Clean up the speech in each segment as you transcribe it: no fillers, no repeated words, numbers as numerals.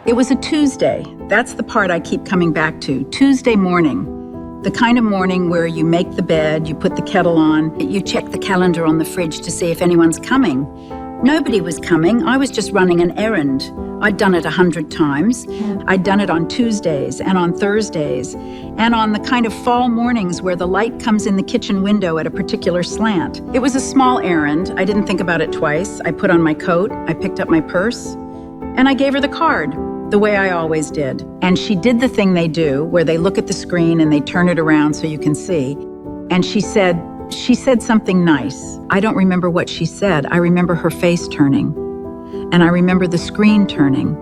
It was a Tuesday. That's the part I keep coming back to. Tuesday morning. The kind of morning where you make the bed, you put the kettle on, you check the calendar on the fridge to see if anyone's coming. Nobody was coming. I was just running an errand. I'd done it 100 times. I'd done it on Tuesdays and on Thursdays and on the kind of fall mornings where the light comes in the kitchen window at a particular slant. It was a small errand. I didn't think about it twice. I put on my coat, I picked up my purse, and I gave her the card, the way I always did. And she did the thing they do where they look at the screen and they turn it around so you can see. And she said something nice. I don't remember what she said. I remember her face turning. And I remember the screen turning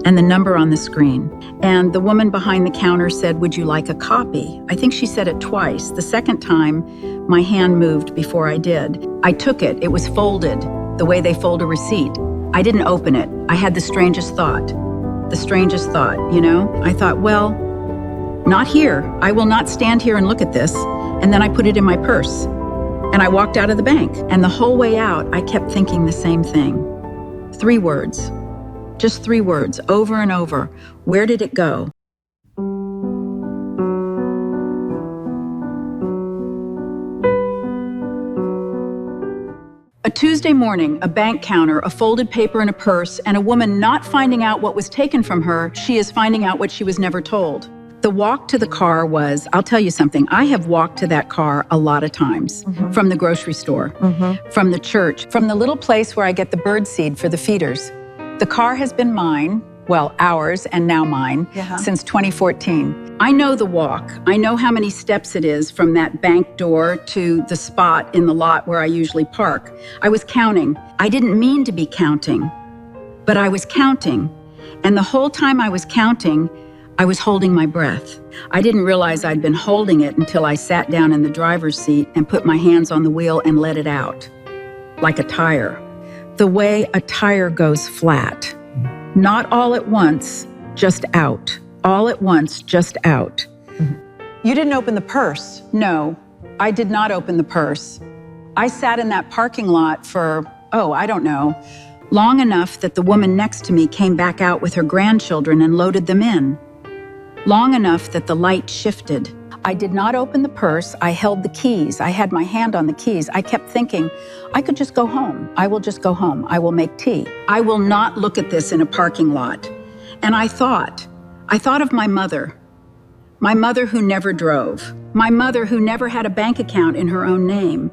and the number on the screen. And the woman behind the counter said, "Would you like a copy?" I think she said it twice. The second time, my hand moved before I did. I took it. It was folded, the way they fold a receipt. I didn't open it. I had the strangest thought, you know? I thought, well, not here. I will not stand here and look at this. And then I put it in my purse. And I walked out of the bank. And the whole way out, I kept thinking the same thing. 3 words. Just 3 words, over and over. Where did it go? A Tuesday morning, a bank counter, a folded paper in a purse, and a woman not finding out what was taken from her, she is finding out what she was never told. The walk to the car was, I'll tell you something, I have walked to that car a lot of times, from the grocery store, from the church, from the little place where I get the bird seed for the feeders. The car has been mine, well, ours and now mine, since 2014. I know the walk. I know how many steps it is from that bank door to the spot in the lot where I usually park. I was counting. I didn't mean to be counting, but I was counting. And the whole time I was counting, I was holding my breath. I didn't realize I'd been holding it until I sat down in the driver's seat and put my hands on the wheel and let it out, like a tire. The way a tire goes flat. Not all at once, just out. All at once, just out. You didn't open the purse? No, I did not open the purse. I sat in that parking lot for, I don't know, long enough that the woman next to me came back out with her grandchildren and loaded them in. Long enough that the light shifted. I did not open the purse. I held the keys. I had my hand on the keys. I kept thinking, I could just go home. I will just go home. I will make tea. I will not look at this in a parking lot. And I thought of my mother who never drove, my mother who never had a bank account in her own name.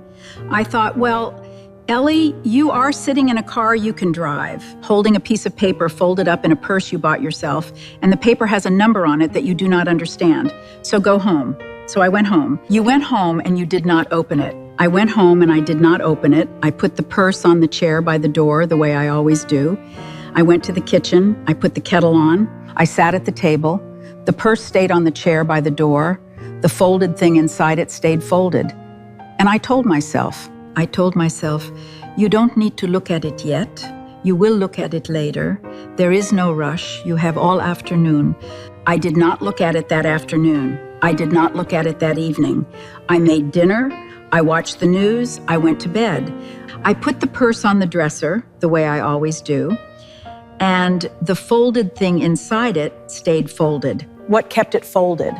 I thought, well, Ellie, you are sitting in a car you can drive, holding a piece of paper folded up in a purse you bought yourself, and the paper has a number on it that you do not understand. So go home. So I went home. You went home and you did not open it. I went home and I did not open it. I put the purse on the chair by the door the way I always do. I went to the kitchen. I put the kettle on. I sat at the table. The purse stayed on the chair by the door. The folded thing inside it stayed folded. And I told myself, you don't need to look at it yet. You will look at it later. There is no rush. You have all afternoon. I did not look at it that afternoon. I did not look at it that evening. I made dinner. I watched the news. I went to bed. I put the purse on the dresser, the way I always do, and the folded thing inside it stayed folded. What kept it folded?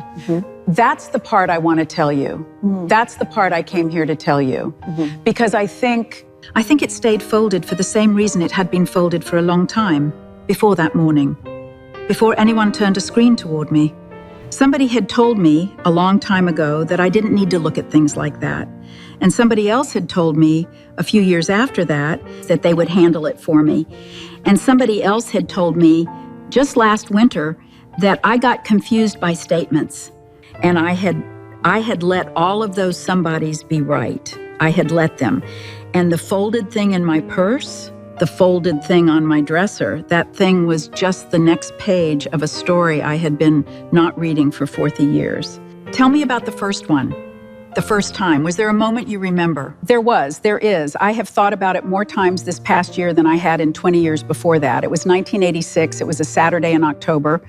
That's the part I want to tell you. That's the part I came here to tell you. Because I think it stayed folded for the same reason it had been folded for a long time, before that morning, before anyone turned a screen toward me. Somebody had told me a long time ago that I didn't need to look at things like that. And somebody else had told me a few years after that they would handle it for me. And somebody else had told me just last winter that I got confused by statements. And I had let all of those somebodies be right. I had let them. And the folded thing in my purse, the folded thing on my dresser, that thing was just the next page of a story I had been not reading for 40 years. Tell me about the first one. The first time. Was there a moment you remember? There is. I have thought about it more times this past year than I had in 20 years before that. It was 1986. It was a Saturday in October.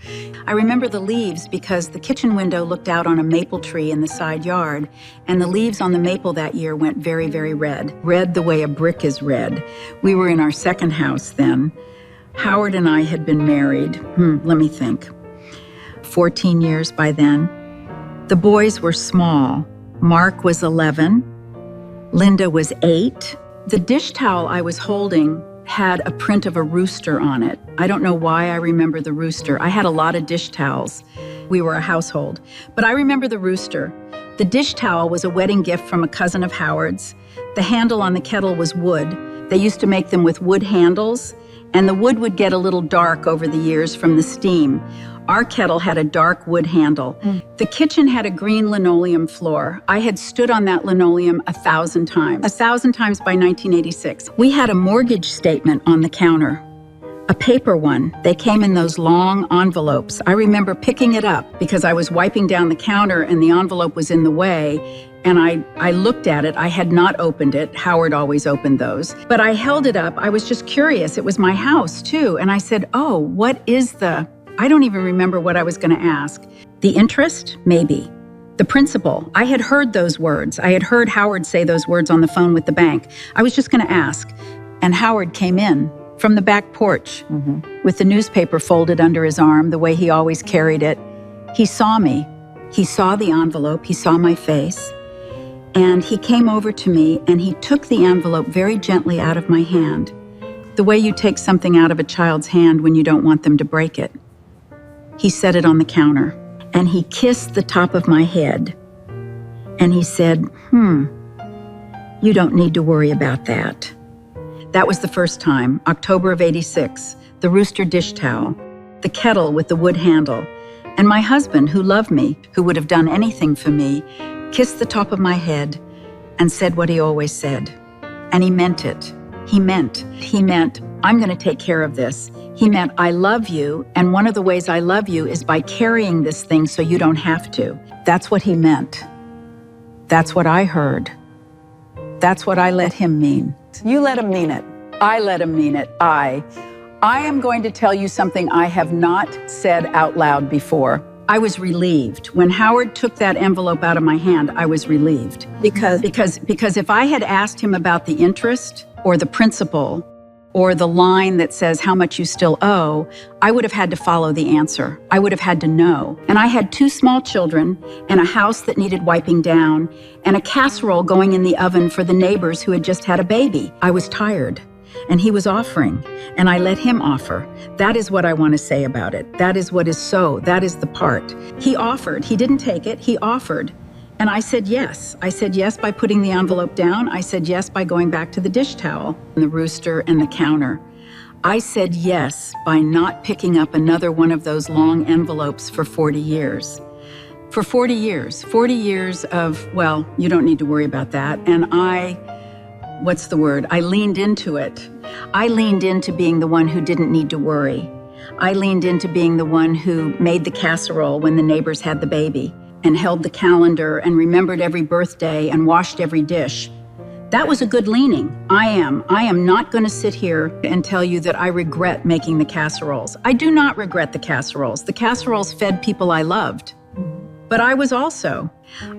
I remember the leaves because the kitchen window looked out on a maple tree in the side yard, and the leaves on the maple that year went very, very red. Red the way a brick is red. We were in our second house then. Howard and I had been married, let me think, 14 years by then. The boys were small. Mark was 11. Linda was 8. The dish towel I was holding had a print of a rooster on it. I don't know why I remember the rooster. I had a lot of dish towels. We were a household. But I remember the rooster. The dish towel was a wedding gift from a cousin of Howard's. The handle on the kettle was wood. They used to make them with wood handles, and the wood would get a little dark over the years from the steam. Our kettle had a dark wood handle. The kitchen had a green linoleum floor. I had stood on that linoleum 1,000 times. 1,000 times by 1986. We had a mortgage statement on the counter, a paper one. They came in those long envelopes. I remember picking it up because I was wiping down the counter and the envelope was in the way. And I looked at it. I had not opened it. Howard always opened those. But I held it up. I was just curious. It was my house, too. And I said, oh, what is I don't even remember what I was going to ask. The interest? Maybe. The principal? I had heard those words. I had heard Howard say those words on the phone with the bank. I was just going to ask. And Howard came in from the back porch with the newspaper folded under his arm, the way he always carried it. He saw me. He saw the envelope. He saw my face. And he came over to me and he took the envelope very gently out of my hand, the way you take something out of a child's hand when you don't want them to break it. He set it on the counter and he kissed the top of my head and he said, you don't need to worry about that. That was the first time, October of '86, the rooster dish towel, the kettle with the wood handle, and my husband, who loved me, who would have done anything for me, kissed the top of my head and said what he always said. And he meant it. He meant, I'm going to take care of this. He meant, I love you, and one of the ways I love you is by carrying this thing so you don't have to. That's what he meant. That's what I heard. That's what I let him mean. You let him mean it. I let him mean it. I am going to tell you something I have not said out loud before. I was relieved. When Howard took that envelope out of my hand, I was relieved. Because if I had asked him about the interest or the principal or the line that says how much you still owe, I would have had to follow the answer. I would have had to know. And I had 2 small children and a house that needed wiping down and a casserole going in the oven for the neighbors who had just had a baby. I was tired. And he was offering, and I let him offer. That is what I want to say about it. That is what is so. That is the part. He offered. He didn't take it. He offered. And I said yes. I said yes by putting the envelope down. I said yes by going back to the dish towel and the rooster and the counter. I said yes by not picking up another one of those long envelopes for 40 years. For 40 years. 40 years of, well, you don't need to worry about that. And I leaned into it. I leaned into being the one who didn't need to worry. I leaned into being the one who made the casserole when the neighbors had the baby and held the calendar and remembered every birthday and washed every dish. That was a good leaning. I am not going to sit here and tell you that I regret making the casseroles. I do not regret the casseroles. The casseroles fed people I loved. But I was also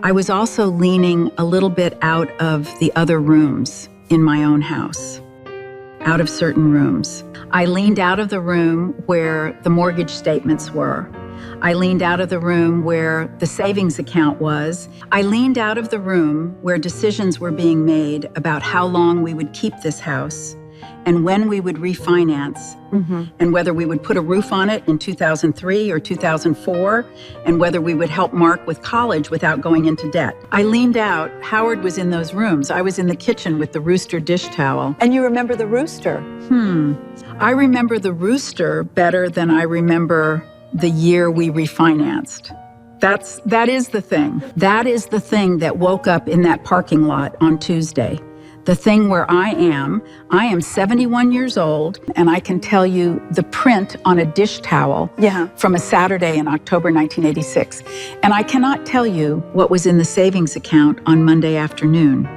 leaning a little bit out of the other rooms in my own house, out of certain rooms. I leaned out of the room where the mortgage statements were. I leaned out of the room where the savings account was. I leaned out of the room where decisions were being made about how long we would keep this house and when we would refinance, and whether we would put a roof on it in 2003 or 2004, and whether we would help Mark with college without going into debt. I leaned out. Howard was in those rooms. I was in the kitchen with the rooster dish towel. And you remember the rooster? I remember the rooster better than I remember the year we refinanced. That is the thing. That is the thing that woke up in that parking lot on Tuesday. The thing where I am 71 years old, and I can tell you the print on a dish towel from a Saturday in October 1986. And I cannot tell you what was in the savings account on Monday afternoon,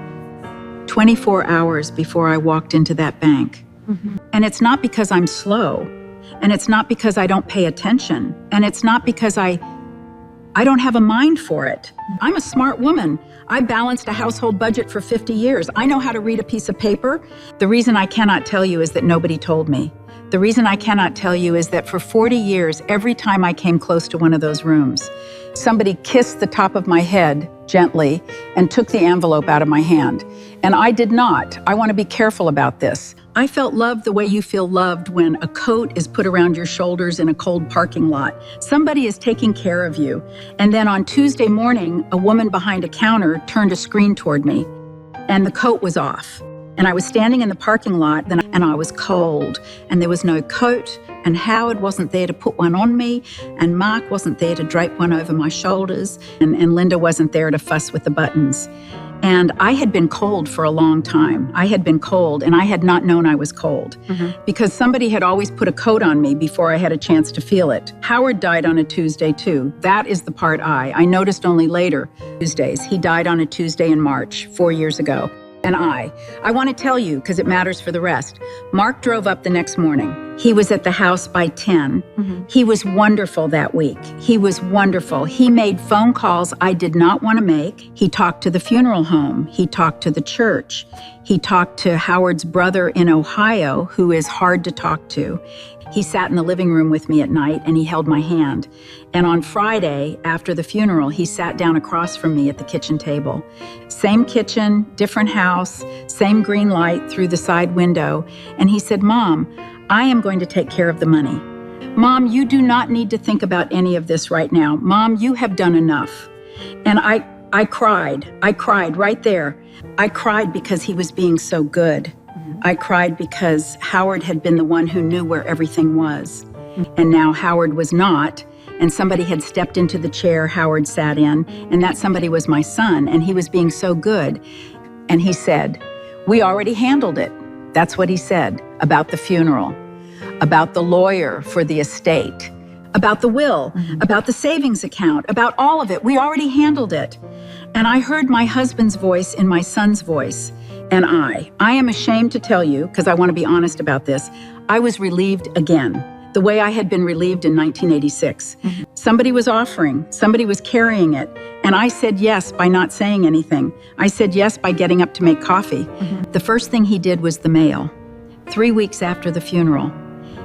24 hours before I walked into that bank. And it's not because I'm slow, and it's not because I don't pay attention, and it's not because I don't have a mind for it. I'm a smart woman. I balanced a household budget for 50 years. I know how to read a piece of paper. The reason I cannot tell you is that nobody told me. The reason I cannot tell you is that for 40 years, every time I came close to one of those rooms, somebody kissed the top of my head gently and took the envelope out of my hand. And I did not. I want to be careful about this. I felt loved the way you feel loved when a coat is put around your shoulders in a cold parking lot. Somebody is taking care of you. And then on Tuesday morning, a woman behind a counter turned a screen toward me, and the coat was off. And I was standing in the parking lot, and I was cold, and there was no coat, and Howard wasn't there to put one on me, and Mark wasn't there to drape one over my shoulders, and Linda wasn't there to fuss with the buttons. And I had been cold for a long time. I had been cold, and I had not known I was cold because somebody had always put a coat on me before I had a chance to feel it. Howard died on a Tuesday, too. That is the part I noticed only later. Tuesdays. He died on a Tuesday in March, 4 years ago. And I want to tell you, because it matters for the rest. Mark drove up the next morning. He was at the house by 10. He was wonderful that week. He was wonderful. He made phone calls I did not want to make. He talked to the funeral home. He talked to the church. He talked to Howard's brother in Ohio, who is hard to talk to. He sat in the living room with me at night, and he held my hand. And on Friday, after the funeral, he sat down across from me at the kitchen table. Same kitchen, different house, same green light through the side window. And he said, "Mom, I am going to take care of the money. Mom, you do not need to think about any of this right now. Mom, you have done enough." And I cried. I cried right there. I cried because he was being so good. I cried because Howard had been the one who knew where everything was. And now Howard was not, and somebody had stepped into the chair Howard sat in, and that somebody was my son, and he was being so good. And he said, "We already handled it." That's what he said about the funeral, about the lawyer for the estate, about the will, about the savings account, about all of it. We already handled it. And I heard my husband's voice in my son's voice. And I am ashamed to tell you, because I want to be honest about this, I was relieved again, the way I had been relieved in 1986. Somebody was offering, somebody was carrying it, and I said yes by not saying anything. I said yes by getting up to make coffee. The first thing he did was the mail. 3 weeks after the funeral,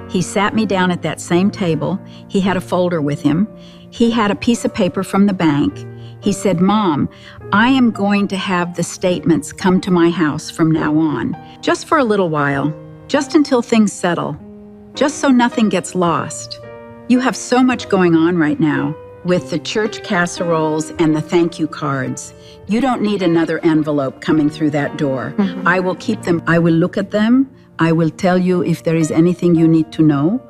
he sat me down at that same table. He had a folder with him. He had a piece of paper from the bank. He said, "Mom, I am going to have the statements come to my house from now on, just for a little while, just until things settle, just so nothing gets lost. You have so much going on right now with the church casseroles and the thank you cards. You don't need another envelope coming through that door. I will keep them. I will look at them. I will tell you if there is anything you need to know."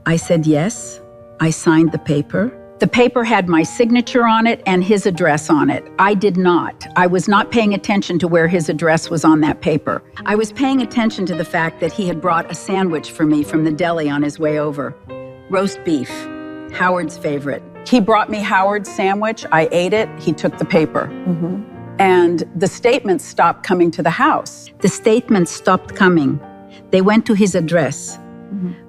I said yes. I signed the paper. The paper had my signature on it and his address on it. I did not. I was not paying attention to where his address was on that paper. I was paying attention to the fact that he had brought a sandwich for me from the deli on his way over. Roast beef, Howard's favorite. He brought me Howard's sandwich. I ate it. He took the paper. And the statements stopped coming to the house. The statements stopped coming. They went to his address.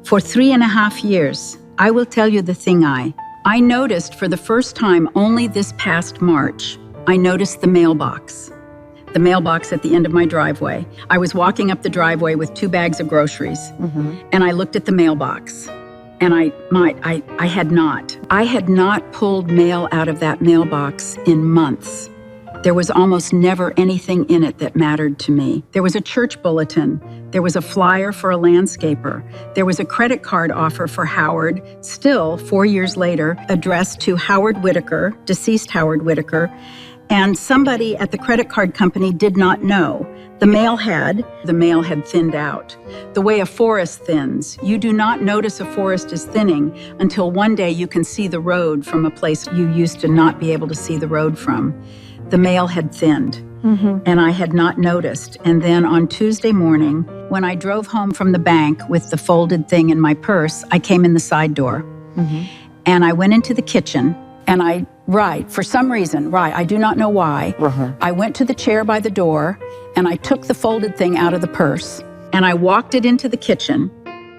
For 3.5 years, I will tell you the thing I noticed for the first time only this past March, I noticed the mailbox at the end of my driveway. I was walking up the driveway with 2 bags of groceries, and I looked at the mailbox, and I had not pulled mail out of that mailbox in months. There was almost never anything in it that mattered to me. There was a church bulletin. There was a flyer for a landscaper. There was a credit card offer for Howard, still 4 years later, addressed to Howard Whitaker, deceased Howard Whitaker, and somebody at the credit card company did not know. The mail had thinned out. The way a forest thins. You do not notice a forest is thinning until one day you can see the road from a place you used to not be able to see the road from. The mail had thinned, and I had not noticed. And then on Tuesday morning, when I drove home from the bank with the folded thing in my purse, I came in the side door. And I went into the kitchen, and for some reason, I do not know why, I went to the chair by the door, and I took the folded thing out of the purse, and I walked it into the kitchen,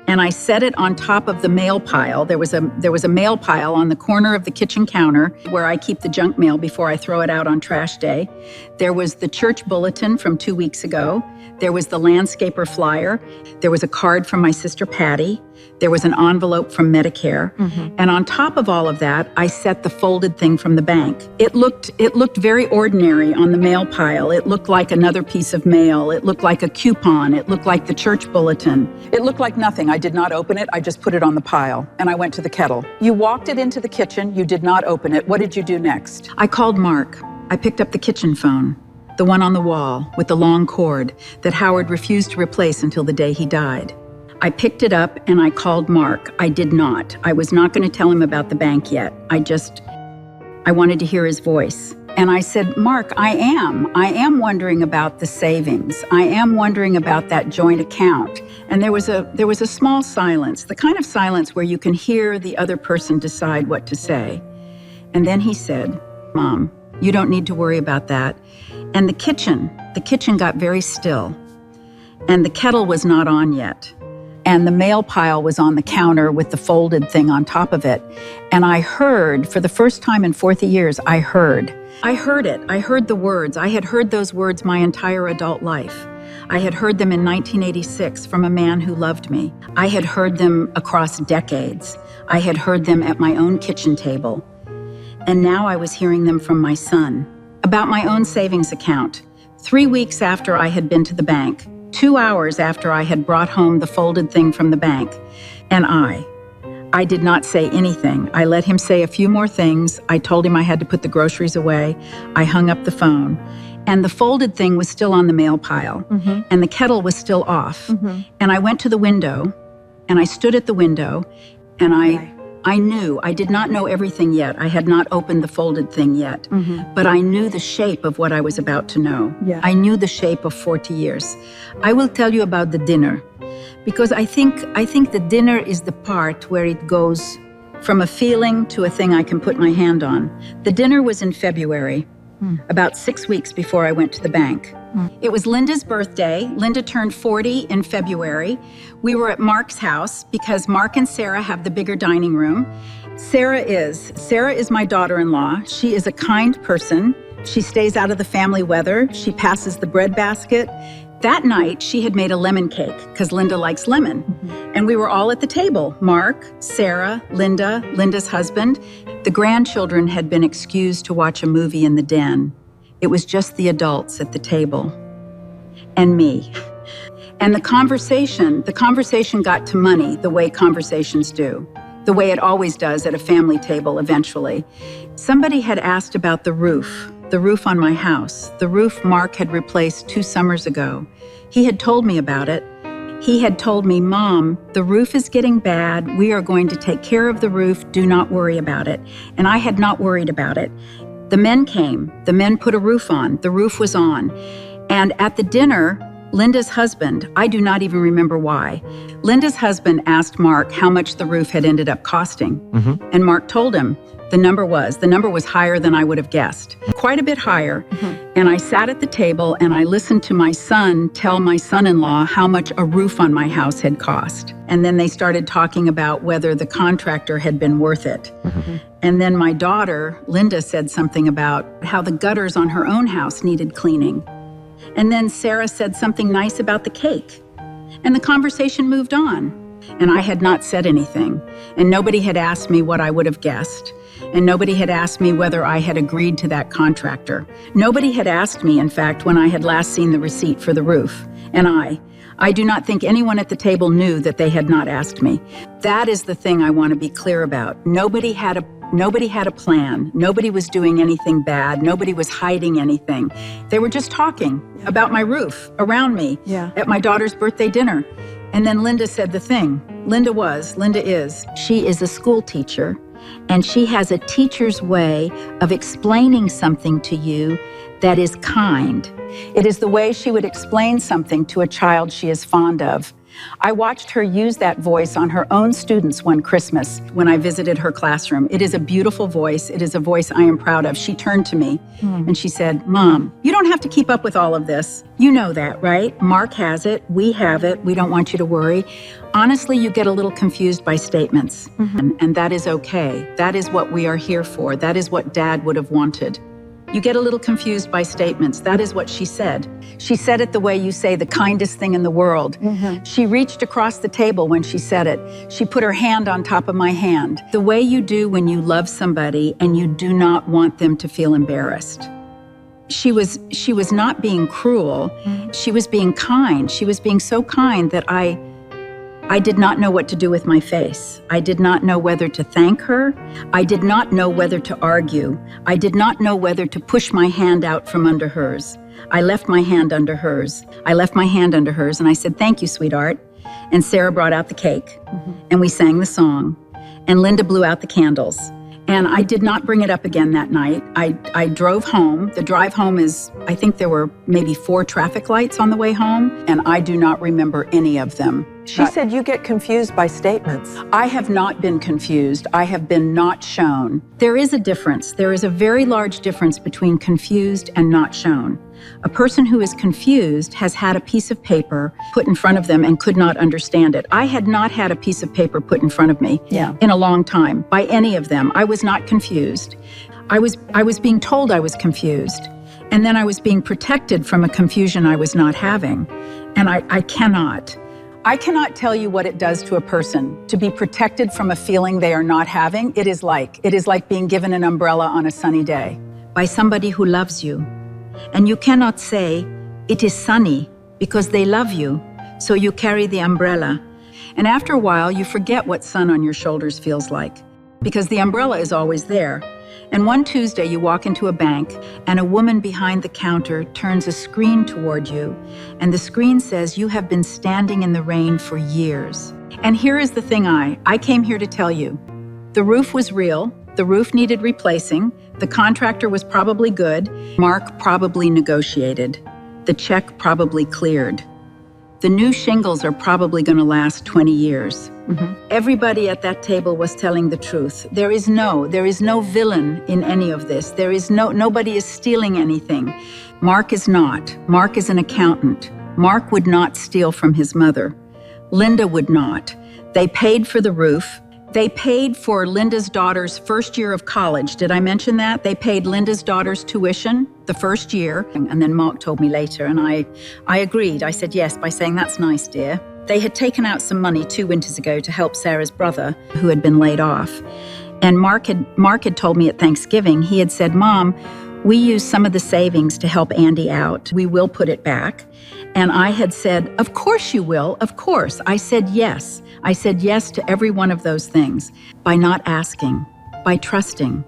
and I set it on top of the mail pile. There was a mail pile on the corner of the kitchen counter where I keep the junk mail before I throw it out on trash day. There was the church bulletin from 2 weeks ago. There was the landscaper flyer. There was a card from my sister Patty. There was an envelope from Medicare. And on top of all of that, I set the folded thing from the bank. It looked very ordinary on the mail pile. It looked like another piece of mail. It looked like a coupon. It looked like the church bulletin. It looked like nothing. I did not open it. I just put it on the pile, and I went to the kettle. You walked it into the kitchen. You did not open it. What did you do next? I called Mark. I picked up the kitchen phone, the one on the wall with the long cord that Howard refused to replace until the day he died. I picked it up and I called Mark. I did not. I was not going to tell him about the bank yet. I wanted to hear his voice. And I said, Mark, I am wondering about the savings. I am wondering about that joint account. And there was a small silence, the kind of silence where you can hear the other person decide what to say. And then he said, Mom, you don't need to worry about that. And the kitchen got very still. And the kettle was not on yet. And the mail pile was on the counter with the folded thing on top of it. And I heard, for the first time in 40 years, I heard it. I heard the words. I had heard those words my entire adult life. I had heard them in 1986 from a man who loved me. I had heard them across decades. I had heard them at my own kitchen table. And now I was hearing them from my son, about my own savings account. 3 weeks after I had been to the bank, 2 hours after I had brought home the folded thing from the bank. And I did not say anything. I let him say a few more things. I told him I had to put the groceries away. I hung up the phone. And the folded thing was still on the mail pile. And the kettle was still off. And I went to the window, and I stood at the window, and I knew, I did not know everything yet. I had not opened the folded thing yet, but I knew the shape of what I was about to know. I knew the shape of 40 years. I will tell you about the dinner, because I think the dinner is the part where it goes from a feeling to a thing I can put my hand on. The dinner was in February, about 6 weeks before I went to the bank. It was Linda's birthday. Linda turned 40 in February. We were at Mark's house because Mark and Sarah have the bigger dining room. Sarah is my daughter-in-law. She is a kind person. She stays out of the family weather. She passes the bread basket. That night, she had made a lemon cake because Linda likes lemon. And we were all at the table. Mark, Sarah, Linda, Linda's husband. The grandchildren had been excused to watch a movie in the den. It was just the adults at the table and me. And the conversation got to money the way conversations do, the way it always does at a family table eventually. Somebody had asked about the roof on my house, the roof Mark had replaced 2 summers ago. He had told me about it. He had told me, Mom, the roof is getting bad. We are going to take care of the roof. Do not worry about it. And I had not worried about it. The men came. The men put a roof on. The roof was on. And at the dinner, Linda's husband, I do not even remember why, Linda's husband asked Mark how much the roof had ended up costing. And Mark told him the number was higher than I would have guessed, quite a bit higher. And I sat at the table and I listened to my son tell my son-in-law how much a roof on my house had cost. And then they started talking about whether the contractor had been worth it. And then my daughter, Linda, said something about how the gutters on her own house needed cleaning. And then Sarah said something nice about the cake. And the conversation moved on. And I had not said anything. And nobody had asked me what I would have guessed. And nobody had asked me whether I had agreed to that contractor. Nobody had asked me, in fact, when I had last seen the receipt for the roof. And I do not think anyone at the table knew that they had not asked me. That is the thing I want to be clear about. Nobody had a plan. Nobody was doing anything bad. Nobody was hiding anything. They were just talking about my roof around me at my daughter's birthday dinner. And then Linda said the thing. She is a school teacher, and she has a teacher's way of explaining something to you that is kind. It is the way she would explain something to a child she is fond of. I watched her use that voice on her own students one Christmas when I visited her classroom. It is a beautiful voice. It is a voice I am proud of. She turned to me and she said, Mom, you don't have to keep up with all of this. You know that, right? Mark has it. We have it. We don't want you to worry. Honestly, you get a little confused by statements, and that is okay. That is what we are here for. That is what Dad would have wanted. You get a little confused by statements. That is what she said. She said it the way you say the kindest thing in the world. She reached across the table when she said it. She put her hand on top of my hand, the way you do when you love somebody and you do not want them to feel embarrassed. She was not being cruel. She was being kind. She was being so kind that I did not know what to do with my face. I did not know whether to thank her. I did not know whether to argue. I did not know whether to push my hand out from under hers. I left my hand under hers. And I said, "Thank you, sweetheart." And Sarah brought out the cake, and we sang the song, and Linda blew out the candles. And I did not bring it up again that night. I drove home. The drive home I think there were maybe 4 traffic lights on the way home, and I do not remember any of them. She said you get confused by statements. I have not been confused. I have been not shown. There is a difference. There is a very large difference between confused and not shown. A person who is confused has had a piece of paper put in front of them and could not understand it. I had not had a piece of paper put in front of me in a long time by any of them. I was not confused. I was being told I was confused. And then I was being protected from a confusion I was not having. And I cannot tell you what it does to a person to be protected from a feeling they are not having. It is like being given an umbrella on a sunny day by somebody who loves you. And you cannot say, "It is sunny," because they love you, so you carry the umbrella. And after a while, you forget what sun on your shoulders feels like, because the umbrella is always there. And one Tuesday, you walk into a bank, and a woman behind the counter turns a screen toward you, and the screen says, "You have been standing in the rain for years." And here is the thing I came here to tell you. The roof was real. The roof needed replacing. The contractor was probably good. Mark probably negotiated. The check probably cleared. The new shingles are probably going to last 20 years. Everybody at that table was telling the truth. There is no villain in any of this. Nobody is stealing anything. Mark is not. Mark is an accountant. Mark would not steal from his mother. Linda would not. They paid for the roof. They paid for Linda's daughter's first year of college. Did I mention that? They paid Linda's daughter's tuition the first year. And then Mark told me later, and I agreed. I said yes by saying, "That's nice, dear." They had taken out some money 2 winters ago to help Sarah's brother, who had been laid off. And Mark had told me at Thanksgiving, he had said, "Mom, we used some of the savings to help Andy out. We will put it back." And I had said, "Of course you will, of course." I said yes. I said yes to every one of those things by not asking, by trusting,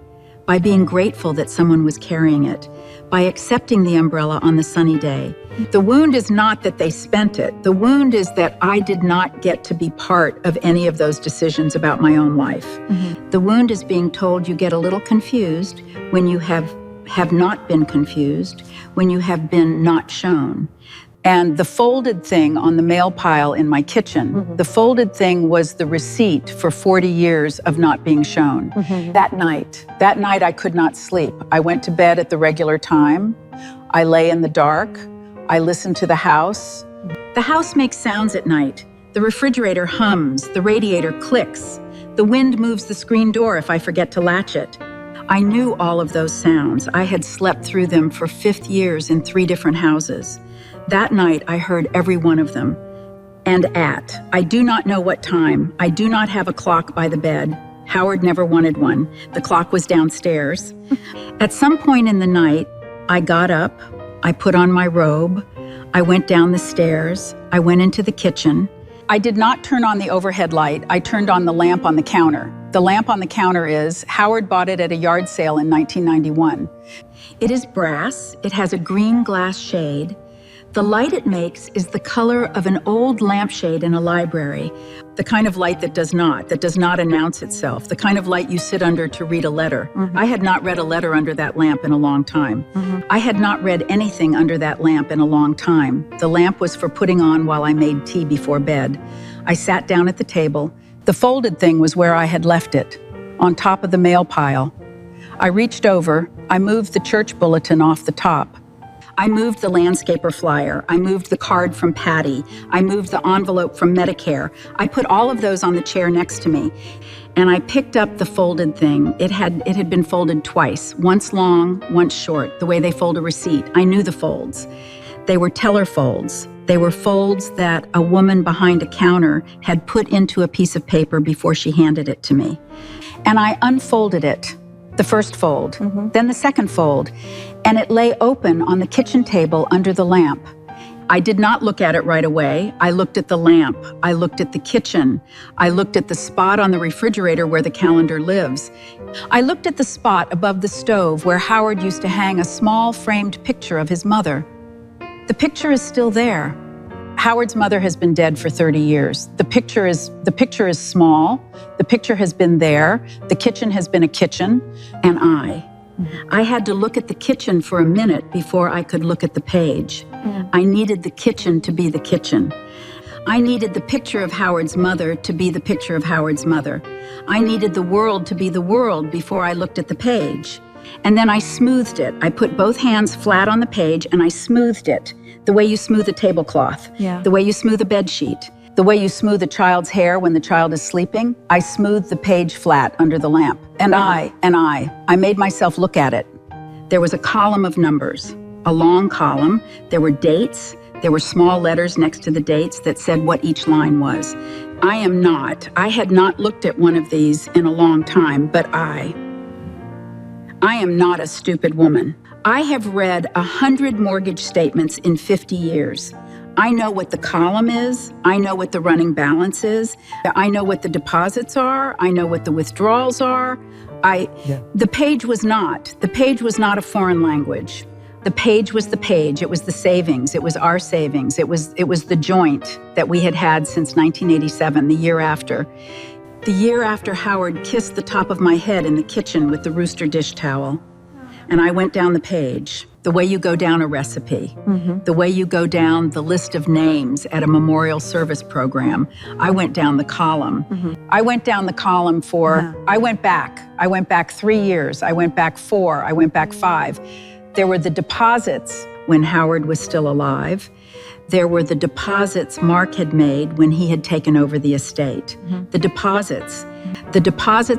by being grateful that someone was carrying it, by accepting the umbrella on the sunny day. The wound is not that they spent it. The wound is that I did not get to be part of any of those decisions about my own life. The wound is being told you get a little confused when you have not been confused, when you have been not shown. And the folded thing on the mail pile in my kitchen, the folded thing was the receipt for 40 years of not being shown. That night I could not sleep. I went to bed at the regular time. I lay in the dark. I listened to the house. The house makes sounds at night. The refrigerator hums. The radiator clicks. The wind moves the screen door if I forget to latch it. I knew all of those sounds. I had slept through them for 5 years in 3 different houses. That night, I heard every one of them. And I do not know what time. I do not have a clock by the bed. Howard never wanted one. The clock was downstairs. At some point in the night, I got up. I put on my robe. I went down the stairs. I went into the kitchen. I did not turn on the overhead light. I turned on the lamp on the counter. The lamp on the counter Howard bought it at a yard sale in 1991. It is brass. It has a green glass shade. The light it makes is the color of an old lampshade in a library, the kind of light that does not announce itself, the kind of light you sit under to read a letter. I had not read a letter under that lamp in a long time. I had not read anything under that lamp in a long time. The lamp was for putting on while I made tea before bed. I sat down at the table. The folded thing was where I had left it, on top of the mail pile. I reached over. I moved the church bulletin off the top. I moved the landscaper flyer. I moved the card from Patty. I moved the envelope from Medicare. I put all of those on the chair next to me. And I picked up the folded thing. It had been folded twice, once long, once short, the way they fold a receipt. I knew the folds. They were teller folds. They were folds that a woman behind a counter had put into a piece of paper before she handed it to me. And I unfolded it, the first fold, then the second fold, and it lay open on the kitchen table under the lamp. I did not look at it right away. I looked at the lamp. I looked at the kitchen. I looked at the spot on the refrigerator where the calendar lives. I looked at the spot above the stove where Howard used to hang a small framed picture of his mother. The picture is still there. Howard's mother has been dead for 30 years. The picture is small. The picture has been there. The kitchen has been a kitchen. And I had to look at the kitchen for a minute before I could look at the page. I needed the kitchen to be the kitchen. I needed the picture of Howard's mother to be the picture of Howard's mother. I needed the world to be the world before I looked at the page. And then I smoothed it. I put both hands flat on the page and I smoothed it the way you smooth a tablecloth, the way you smooth a bed sheet, the way you smooth a child's hair when the child is sleeping. I smoothed the page flat under the lamp. And I made myself look at it. There was a column of numbers, a long column. There were dates. There were small letters next to the dates that said what each line was. I had not looked at one of these in a long time, but I am not a stupid woman. I have read 100 mortgage statements in 50 years. I know what the column is. I know what the running balance is. I know what the deposits are. I know what the withdrawals are. The page was not a foreign language. The page was the page. It was the savings. It was our savings. It was the joint that we had since 1987, the year after. The year after Howard kissed the top of my head in the kitchen with the rooster dish towel. And I went down the page, the way you go down a recipe, the way you go down the list of names at a memorial service program. I went down the column. I went down the column I went back 3 years. I went back 4. I went back 5. There were the deposits when Howard was still alive. There were the deposits Mark had made when he had taken over the estate. The deposits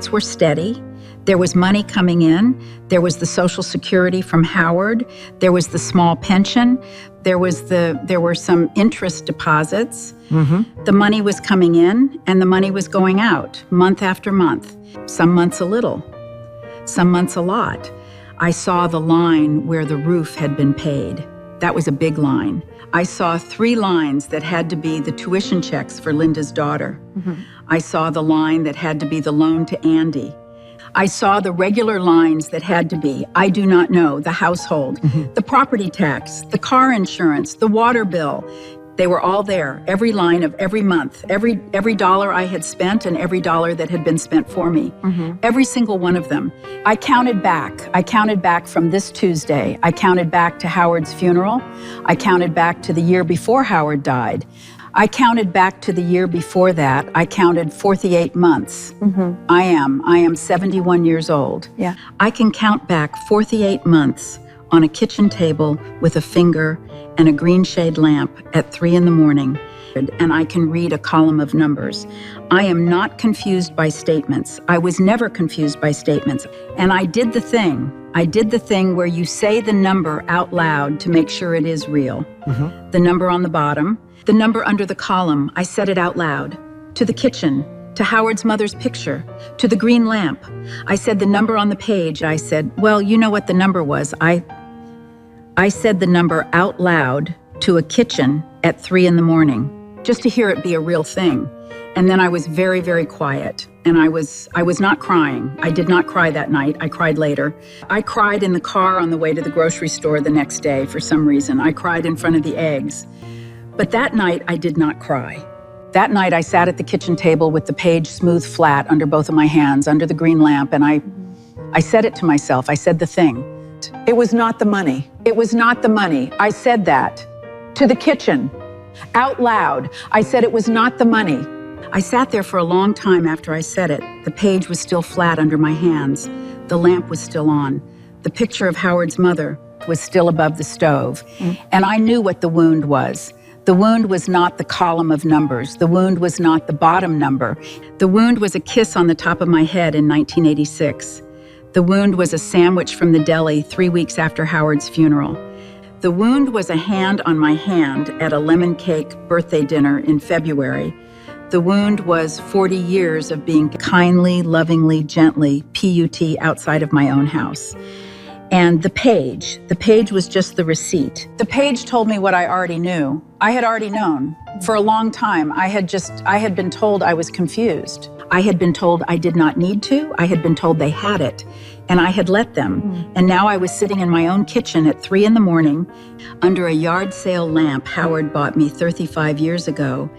were steady. There was money coming in. There was the Social Security from Howard. There was the small pension. There were some interest deposits. The money was coming in and the money was going out month after month. Some months a little, some months a lot. I saw the line where the roof had been paid. That was a big line. I saw 3 lines that had to be the tuition checks for Linda's daughter. I saw the line that had to be the loan to Andy. I saw the regular lines that had to be, I do not know, the household, the property tax, the car insurance, the water bill. They were all there, every line of every month, every dollar I had spent and every dollar that had been spent for me, every single one of them. I counted back from this Tuesday. I counted back to Howard's funeral. I counted back to the year before Howard died. I counted back to the year before that. I counted 48 months. I am 71 years old. I can count back 48 months on a kitchen table with a finger and a green shade lamp at 3 a.m, and I can read a column of numbers. I am not confused by statements. I was never confused by statements. And I did the thing where you say the number out loud to make sure it is real. The number on the bottom, the number under the column, I said it out loud. To the kitchen, to Howard's mother's picture, to the green lamp. I said the number on the page. I said, well, you know what the number was. I said the number out loud to a kitchen at 3 a.m, just to hear it be a real thing. And then I was very, very quiet. And I was not crying. I did not cry that night. I cried later. I cried in the car on the way to the grocery store the next day for some reason. I cried in front of the eggs. But that night, I did not cry. That night, I sat at the kitchen table with the page smooth flat under both of my hands, under the green lamp, and I said it to myself. I said the thing. It was not the money. It was not the money. I said that. To the kitchen. Out loud. I said it was not the money. I sat there for a long time after I said it. The page was still flat under my hands. The lamp was still on. The picture of Howard's mother. was still above the stove. And I knew what the wound was. The wound was not the column of numbers. The wound was not the bottom number. The wound was a kiss on the top of my head in 1986. The wound was a sandwich from the deli 3 weeks after Howard's funeral. The wound was a hand on my hand at a lemon cake birthday dinner in February. The wound was 40 years of being kindly, lovingly, gently PUT outside of my own house. And the page was just the receipt. The page told me what I already knew. I had already known. For a long time, I had been told I was confused. I had been told I did not need to. I had been told they had it, and I had let them. And now I was sitting in my own kitchen at 3 a.m. under a yard sale lamp Howard bought me 35 years ago,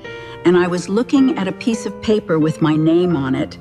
and I was looking at a piece of paper with my name on it.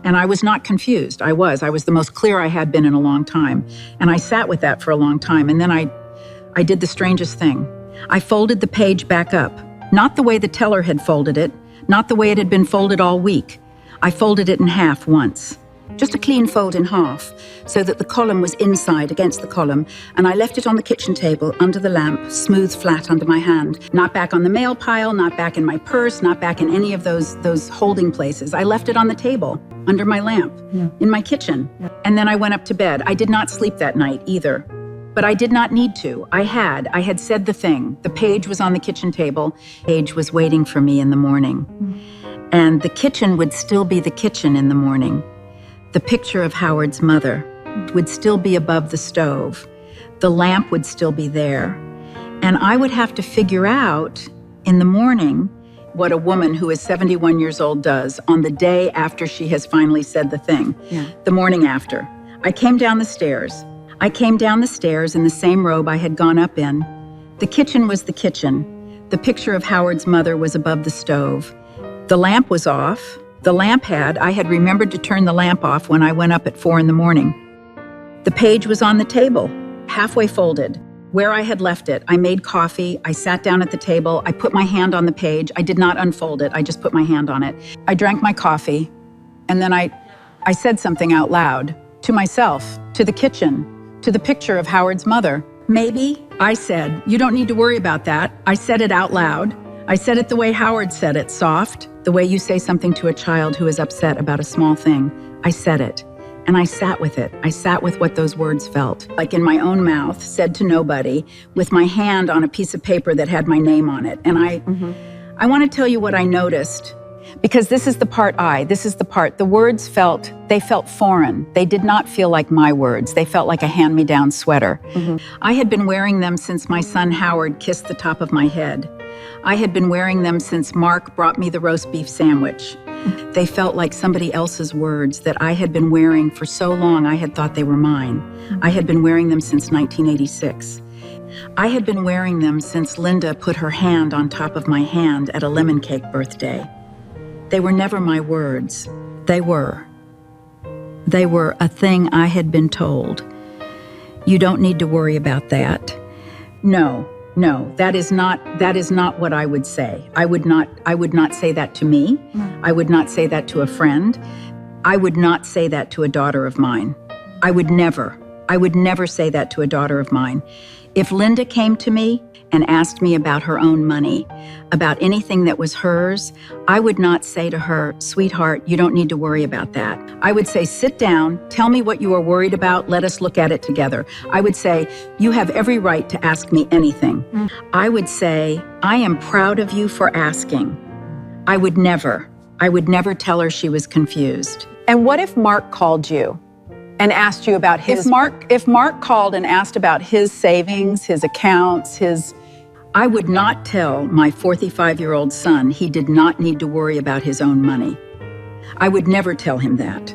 And I was not confused. I was the most clear I had been in a long time. And I sat with that for a long time. And then I did the strangest thing. I folded the page back up, not the way the teller had folded it, not the way it had been folded all week. I folded it in half once, just a clean fold in half, so that the column was inside against the column, and I left it on the kitchen table under the lamp, smooth flat under my hand, not back on the mail pile, not back in my purse, not back in any of those holding places. I left it on the table, under my lamp, in my kitchen. And then I went up to bed. I did not sleep that night either, but I did not need to. I had said the thing. The page was on the kitchen table. The page was waiting for me in the morning. And the kitchen would still be the kitchen in the morning. The picture of Howard's mother would still be above the stove. The lamp would still be there. And I would have to figure out in the morning what a woman who is 71 years old does on the day after she has finally said the thing, the morning after. I came down the stairs. I came down the stairs in the same robe I had gone up in. The kitchen was the kitchen. The picture of Howard's mother was above the stove. The lamp was off. I had remembered to turn the lamp off when I went up at 4 a.m. The page was on the table, halfway folded, where I had left it. I made coffee. I sat down at the table. I put my hand on the page. I did not unfold it. I just put my hand on it. I drank my coffee, and then I said something out loud to myself, to the kitchen, to the picture of Howard's mother. Maybe, I said, you don't need to worry about that. I said it out loud. I said it the way Howard said it, soft, the way you say something to a child who is upset about a small thing. I said it, and I sat with it. I sat with what those words felt, like in my own mouth, said to nobody, with my hand on a piece of paper that had my name on it. And I want to tell you what I noticed, because this is the part the words felt foreign. They did not feel like my words. They felt like a hand-me-down sweater. I had been wearing them since my son Howard kissed the top of my head. I had been wearing them since Mark brought me the roast beef sandwich. They felt like somebody else's words that I had been wearing for so long I had thought they were mine. I had been wearing them since 1986. I had been wearing them since Linda put her hand on top of my hand at a lemon cake birthday. They were never my words. They were a thing I had been told. You don't need to worry about that. No, that is not what I would say. I would not say that to me. I would not say that to a friend. I would not say that to a daughter of mine. I would never say that to a daughter of mine. If Linda came to me and asked me about her own money, about anything that was hers, I would not say to her, sweetheart, you don't need to worry about that. I would say, sit down, tell me what you are worried about, let us look at it together. I would say, you have every right to ask me anything. I would say, I am proud of you for asking. I would never tell her she was confused. And what if Mark called you and asked you about his... If Mark called and asked about his savings, his accounts, I would not tell my 45-year-old son he did not need to worry about his own money. I would never tell him that.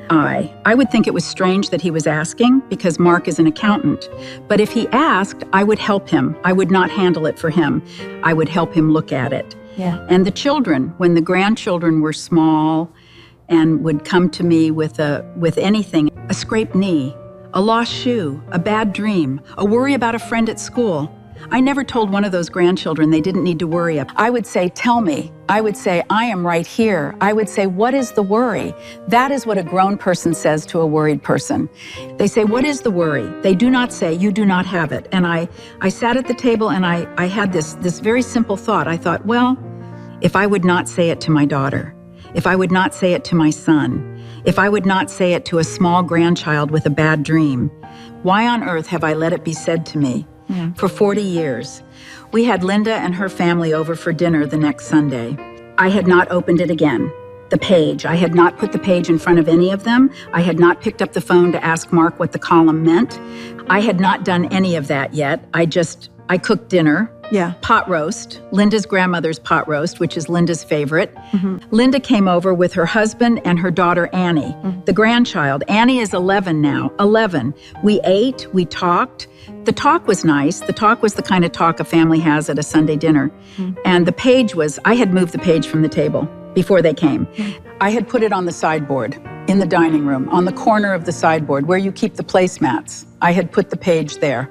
I would think it was strange that he was asking because Mark is an accountant. But if he asked, I would help him. I would not handle it for him. I would help him look at it. Yeah. And the children, when the grandchildren were small and would come to me with anything, a scraped knee, a lost shoe, a bad dream, a worry about a friend at school, I never told one of those grandchildren they didn't need to worry. I would say, tell me. I would say, I am right here. I would say, what is the worry? That is what a grown person says to a worried person. They say, what is the worry? They do not say, you do not have it. And I sat at the table and I had this very simple thought. I thought, well, if I would not say it to my daughter, if I would not say it to my son, if I would not say it to a small grandchild with a bad dream, why on earth have I let it be said to me? For 40 years. We had Linda and her family over for dinner the next Sunday. I had not opened it again. The page. I had not put the page in front of any of them. I had not picked up the phone to ask Mark what the column meant. I had not done any of that yet. I cooked dinner. Yeah. Pot roast, Linda's grandmother's pot roast, which is Linda's favorite. Linda came over with her husband and her daughter, Annie, the grandchild. Annie is 11 now, 11. We ate, we talked. The talk was nice. The talk was the kind of talk a family has at a Sunday dinner. And the page was, I had moved the page from the table before they came. I had put it on the sideboard in the dining room, on the corner of the sideboard where you keep the placemats. I had put the page there.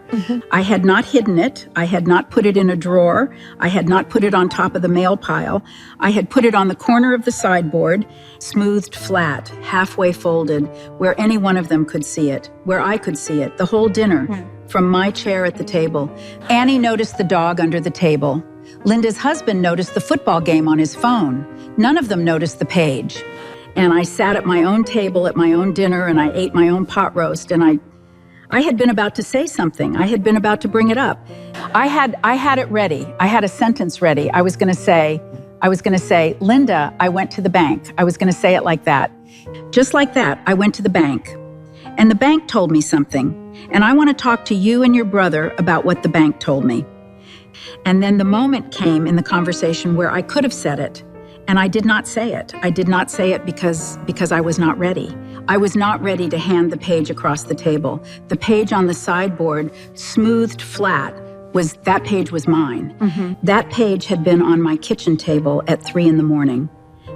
I had not hidden it. I had not put it in a drawer. I had not put it on top of the mail pile. I had put it on the corner of the sideboard, smoothed flat, halfway folded, where any one of them could see it, where I could see it, the whole dinner, from my chair at the table. Annie noticed the dog under the table. Linda's husband noticed the football game on his phone. None of them noticed the page. And I sat at my own table at my own dinner and I ate my own pot roast and I had been about to say something. I had been about to bring it up. I had it ready. I had a sentence ready. I was going to say, Linda, I went to the bank. I was going to say it like that. Just like that, I went to the bank. And the bank told me something. And I want to talk to you and your brother about what the bank told me. And then the moment came in the conversation where I could have said it. And I did not say it. I did not say it because I was not ready. I was not ready to hand the page across the table. The page on the sideboard, smoothed flat, that page was mine. That page had been on my kitchen table at 3 a.m.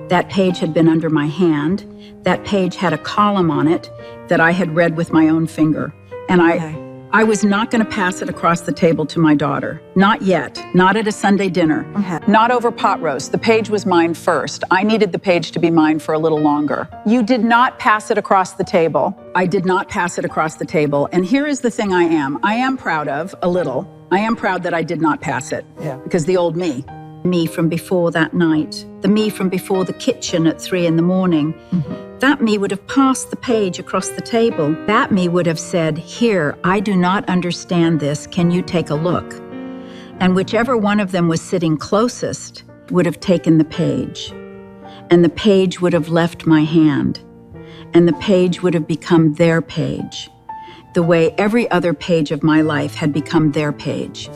That page had been under my hand. That page had a column on it that I had read with my own finger. And I was not going to pass it across the table to my daughter. Not yet. Not at a Sunday dinner. Not over pot roast. The page was mine first. I needed the page to be mine for a little longer. You did not pass it across the table. I did not pass it across the table. And here is the thing I am proud of, a little. I am proud that I did not pass it. Because the old me from before that night, the me from before the kitchen at 3 a.m, that me would have passed the page across the table. That me would have said, here, I do not understand this. Can you take a look? And whichever one of them was sitting closest would have taken the page. And the page would have left my hand. And the page would have become their page, the way every other page of my life had become their page,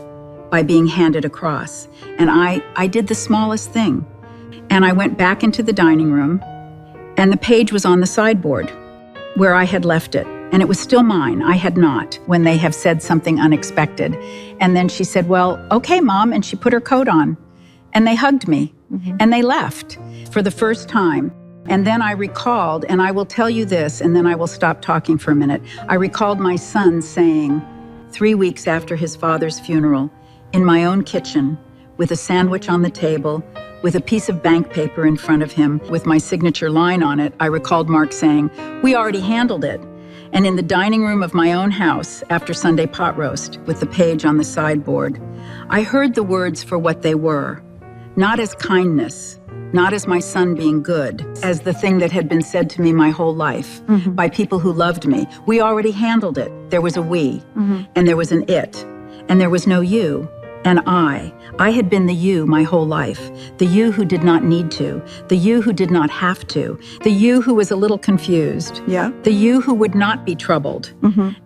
by being handed across. And I did the smallest thing. And I went back into the dining room, and the page was on the sideboard where I had left it. And it was still mine. I had not, when they have said something unexpected. And then she said, well, okay, Mom. And she put her coat on. And they hugged me. And they left for the first time. And then I recalled, and I will tell you this, and then I will stop talking for a minute. I recalled my son saying, 3 weeks after his father's funeral, in my own kitchen, with a sandwich on the table, with a piece of bank paper in front of him, with my signature line on it, I recalled Mark saying, we already handled it. And in the dining room of my own house, after Sunday pot roast, with the page on the sideboard, I heard the words for what they were, not as kindness, not as my son being good, as the thing that had been said to me my whole life by people who loved me. We already handled it. There was a we, and there was an it, and there was no you. And I had been the you my whole life, the you who did not need to, the you who did not have to, the you who was a little confused, the you who would not be troubled.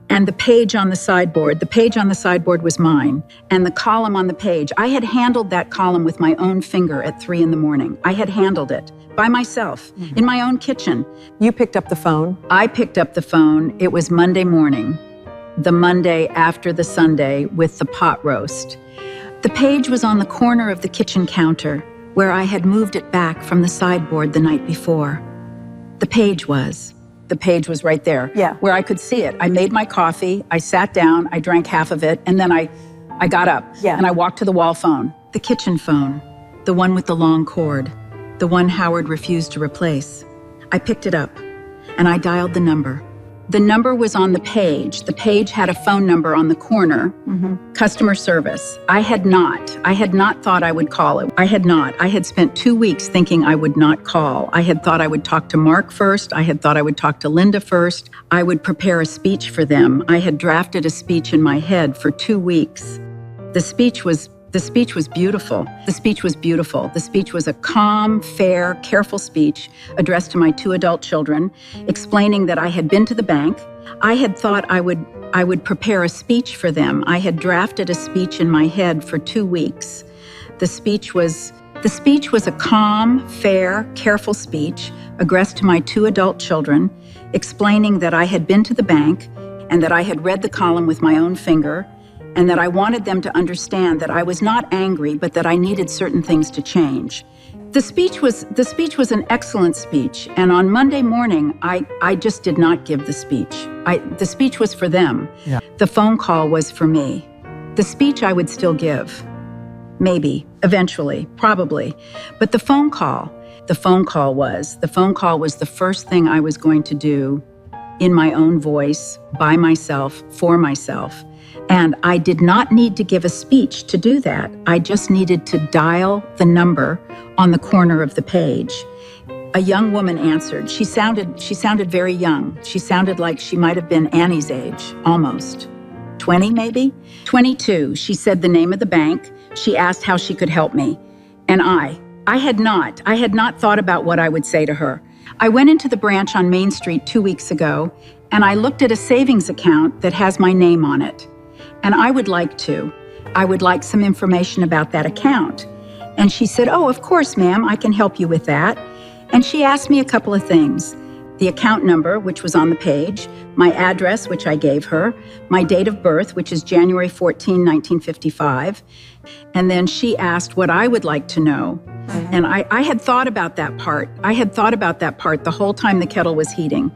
And the page on the sideboard was mine. And the column on the page, I had handled that column with my own finger at 3 a.m. I had handled it by myself in my own kitchen. You picked up the phone. I picked up the phone. It was Monday morning, the Monday after the Sunday with the pot roast. The page was on the corner of the kitchen counter where I had moved it back from the sideboard the night before. The page was right there, where I could see it. I made my coffee, I sat down, I drank half of it, and then I I got up Yeah. and I walked to the wall phone, the kitchen phone, the one with the long cord, the one Howard refused to replace. I picked it up and I dialed the number. The number was on the page. The page had a phone number on the corner, customer service. I had not thought I would call it. I had spent 2 weeks thinking I would not call. I had thought I would talk to Mark first. I had thought I would talk to Linda first. I would prepare a speech for them. I had drafted a speech in my head for 2 weeks. The speech was beautiful. The speech was a calm, fair, careful speech addressed to my 2 adult children, explaining that I had been to the bank. I had thought I would prepare a speech for them. I had drafted a speech in my head for 2 weeks. The speech was a calm, fair, careful speech addressed to my 2 adult children, explaining that I had been to the bank and that I had read the column with my own finger, and that I wanted them to understand that I was not angry, but that I needed certain things to change. The speech was an excellent speech, and on Monday morning, I just did not give the speech. The speech was for them. Yeah. The phone call was for me. The speech I would still give. Maybe, eventually, probably. But the phone call was the first thing I was going to do in my own voice, by myself, for myself. And I did not need to give a speech to do that. I just needed to dial the number on the corner of the page. A young woman answered. She sounded very young. She sounded like she might have been Annie's age, almost. 20 maybe? 22. She said the name of the bank. She asked how she could help me. And I had not thought about what I would say to her. I went into the branch on Main Street 2 weeks ago, and I looked at a savings account that has my name on it. And I would like some information about that account. And she said, "Oh, of course, ma'am, I can help you with that." And she asked me a couple of things. The account number, which was on the page, my address, which I gave her, my date of birth, which is January 14, 1955. And then she asked what I would like to know. And I had thought about that part. The whole time the kettle was heating.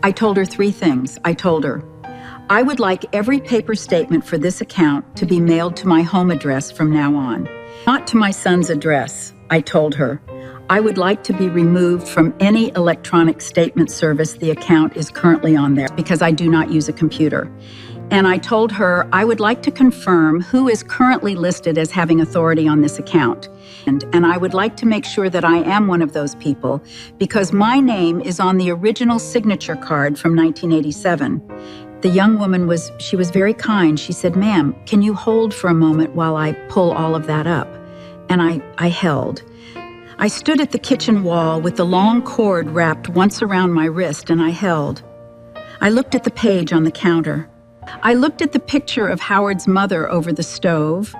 I told her 3 things. I told her, I would like every paper statement for this account to be mailed to my home address from now on, not to my son's address. I told her, I would like to be removed from any electronic statement service the account is currently on there because I do not use a computer. And I told her I would like to confirm who is currently listed as having authority on this account. And I would like to make sure that I am one of those people because my name is on the original signature card from 1987. The young woman was very kind. She said, "Ma'am, can you hold for a moment while I pull all of that up?" And I held. I stood at the kitchen wall with the long cord wrapped once around my wrist, and I held. I looked at the page on the counter. I looked at the picture of Howard's mother over the stove.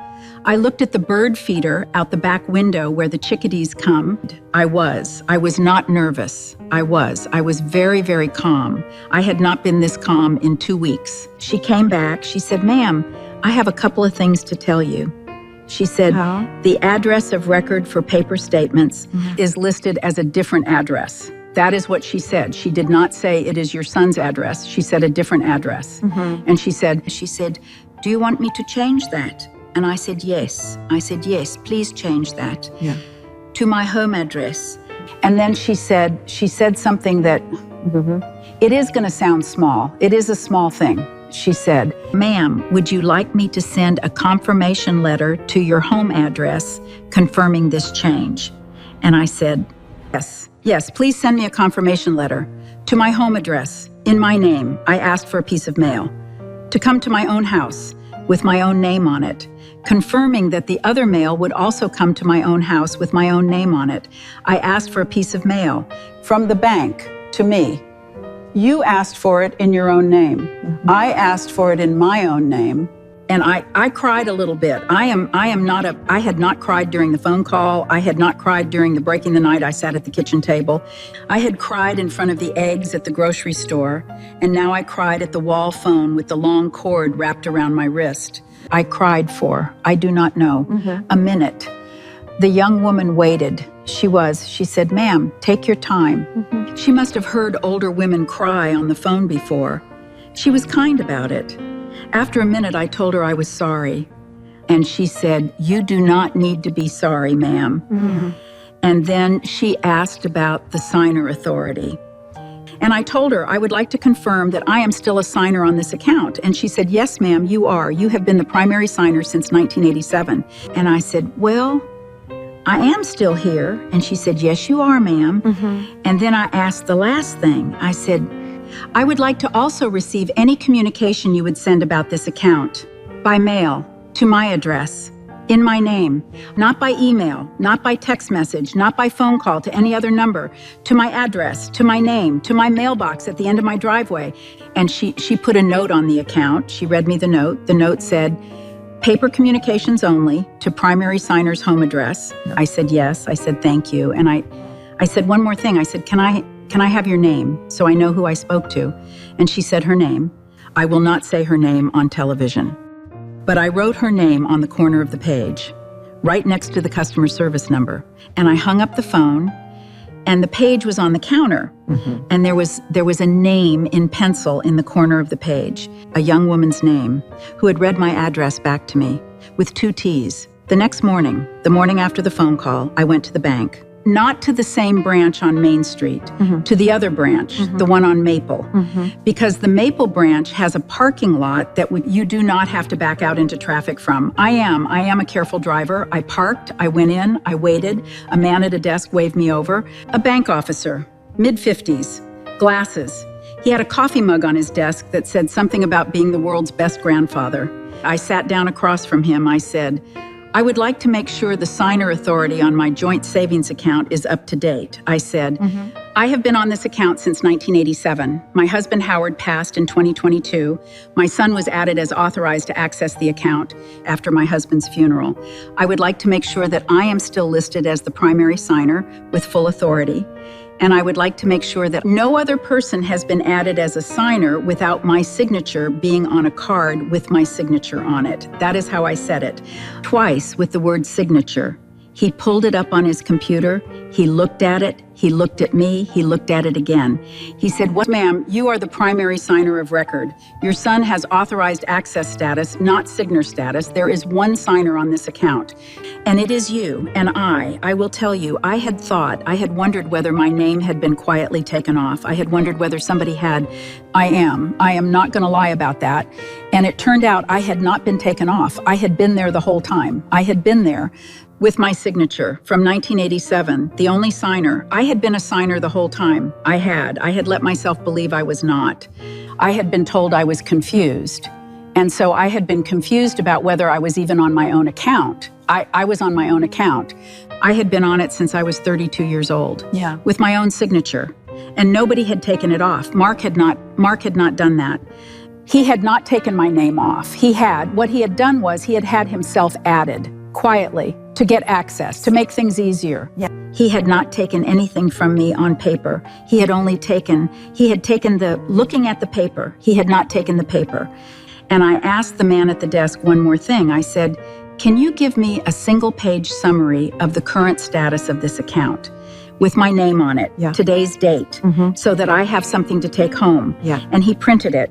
I looked at the bird feeder out the back window where the chickadees come. I was not nervous. I was very, very calm. I had not been this calm in 2 weeks. She came back. She said, "Ma'am, I have a couple of things to tell you." She said, The address of record for paper statements is listed as a different address. That is what she said. She did not say it is your son's address. She said a different address. And she said, "Do you want me to change that?" And I said, yes. "Yes, please change that to my home address." And then she said something that it is going to sound small. It is a small thing. She said, "Ma'am, would you like me to send a confirmation letter to your home address confirming this change?" And I said, yes, please send me a confirmation letter to my home address in my name. I asked for a piece of mail to come to my own house with my own name on it, confirming that the other mail would also come to my own house with my own name on it. I asked for a piece of mail from the bank to me. You asked for it in your own name. I asked for it in my own name. And I cried a little bit. I had not cried during the phone call. I had not cried during the breaking the night I sat at the kitchen table. I had cried in front of the eggs at the grocery store. And now I cried at the wall phone with the long cord wrapped around my wrist. I cried for, I do not know, a minute. The young woman waited. She said, "Ma'am, take your time." She must have heard older women cry on the phone before. She was kind about it. After a minute, I told her I was sorry. And she said, "You do not need to be sorry, ma'am." Mm-hmm. And then she asked about the signer authority. And I told her I would like to confirm that I am still a signer on this account. And she said, "Yes, ma'am, you are. You have been the primary signer since 1987. And I said, "Well, I am still here." And she said, "Yes, you are, ma'am." Mm-hmm. And then I asked the last thing. I said, "I would like to also receive any communication you would send about this account by mail to my address, in my name, not by email, not by text message, not by phone call to any other number, to my address, to my name, to my mailbox at the end of my driveway." And she put a note on the account. She read me the note. The note said, "Paper communications only to primary signer's home address." I said, "Yes." I said, "Thank you." And I said one more thing. I said, Can I have your name so I know who I spoke to?" And she said her name. I will not say her name on television. But I wrote her name on the corner of the page, right next to the customer service number. And I hung up the phone, and the page was on the counter. Mm-hmm. And there was a name in pencil in the corner of the page, a young woman's name, who had read my address back to me, with 2 T's. The next morning, the morning after the phone call, I went to the bank. Not to the same branch on Main Street, mm-hmm. to the other branch, mm-hmm. the one on Maple. Mm-hmm. Because the Maple branch has a parking lot that you do not have to back out into traffic from. I am a careful driver. I parked, I went in, I waited. A man at a desk waved me over. A bank officer, mid-50s, glasses. He had a coffee mug on his desk that said something about being the world's best grandfather. I sat down across from him. I said, "I would like to make sure the signer authority on my joint savings account is up to date." I said, mm-hmm. "I have been on this account since 1987. My husband Howard passed in 2022. My son was added as authorized to access the account after my husband's funeral. I would like to make sure that I am still listed as the primary signer with full authority. And I would like to make sure that no other person has been added as a signer without my signature being on a card with my signature on it." That is how I said it. Twice with the word signature. He pulled it up on his computer. He looked at it. He looked at me. He looked at it again. He said, "Well, ma'am, you are the primary signer of record. Your son has authorized access status, not signer status. There is one signer on this account. And it is you. And I will tell you, I had wondered whether my name had been quietly taken off. I had wondered whether somebody had. I am not going to lie about that. And it turned out I had not been taken off. I had been there the whole time. I had been there with my signature from 1987, the only signer. I had been a signer the whole time. I had let myself believe I was not. I had been told I was confused. And so I had been confused about whether I was even on my own account. I was on my own account. I had been on it since I was 32 years old. Yeah. With my own signature. And nobody had taken it off. Mark had not done that. He had not taken my name off. What he had done was he had himself added quietly to get access, to make things easier. Yeah. He had not taken anything from me on paper. He had taken looking at the paper. He had not taken the paper. And I asked the man at the desk one more thing. I said, "Can you give me a single-page summary of the current status of this account with my name on it, today's date, mm-hmm. so that I have something to take home?" Yeah. And he printed it,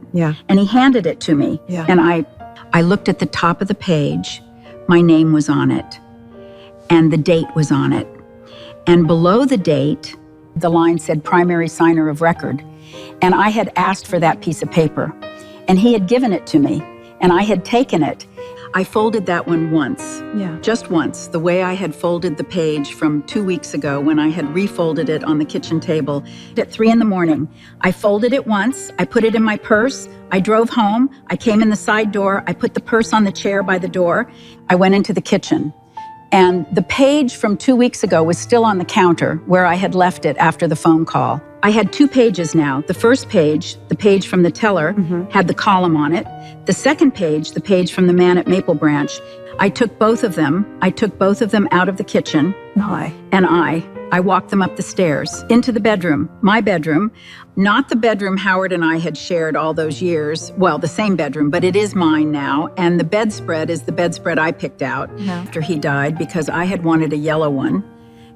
and he handed it to me. Yeah. And I looked at the top of the page. My name was on it, and the date was on it. And below the date, the line said primary signer of record. And I had asked for that piece of paper, and he had given it to me, and I had taken it. I folded that one once, just once, the way I had folded the page from 2 weeks ago when I had refolded it on the kitchen table at 3 a.m. I folded it once, I put it in my purse, I drove home, I came in the side door, I put the purse on the chair by the door, I went into the kitchen. And the page from 2 weeks ago was still on the counter where I had left it after the phone call. I had 2 pages now. The first page, the page from the teller, mm-hmm. had the column on it. The second page, the page from the man at Maple Branch, I took both of them out of the kitchen. And I walked them up the stairs into the bedroom, my bedroom, not the bedroom Howard and I had shared all those years. Well, the same bedroom, but it is mine now. And the bedspread is the bedspread I picked out after he died because I had wanted a yellow one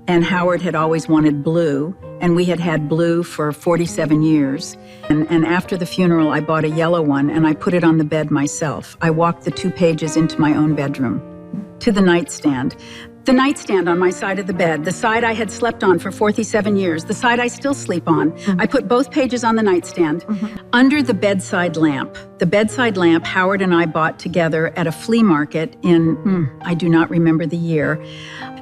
and Howard had always wanted blue. And we had had blue for 47 years. And after the funeral, I bought a yellow one and I put it on the bed myself. I walked the 2 pages into my own bedroom. to the nightstand. The nightstand on my side of the bed, the side I had slept on for 47 years, the side I still sleep on. I put both pages on the nightstand. Under the bedside lamp Howard and I bought together at a flea market in, I do not remember the year,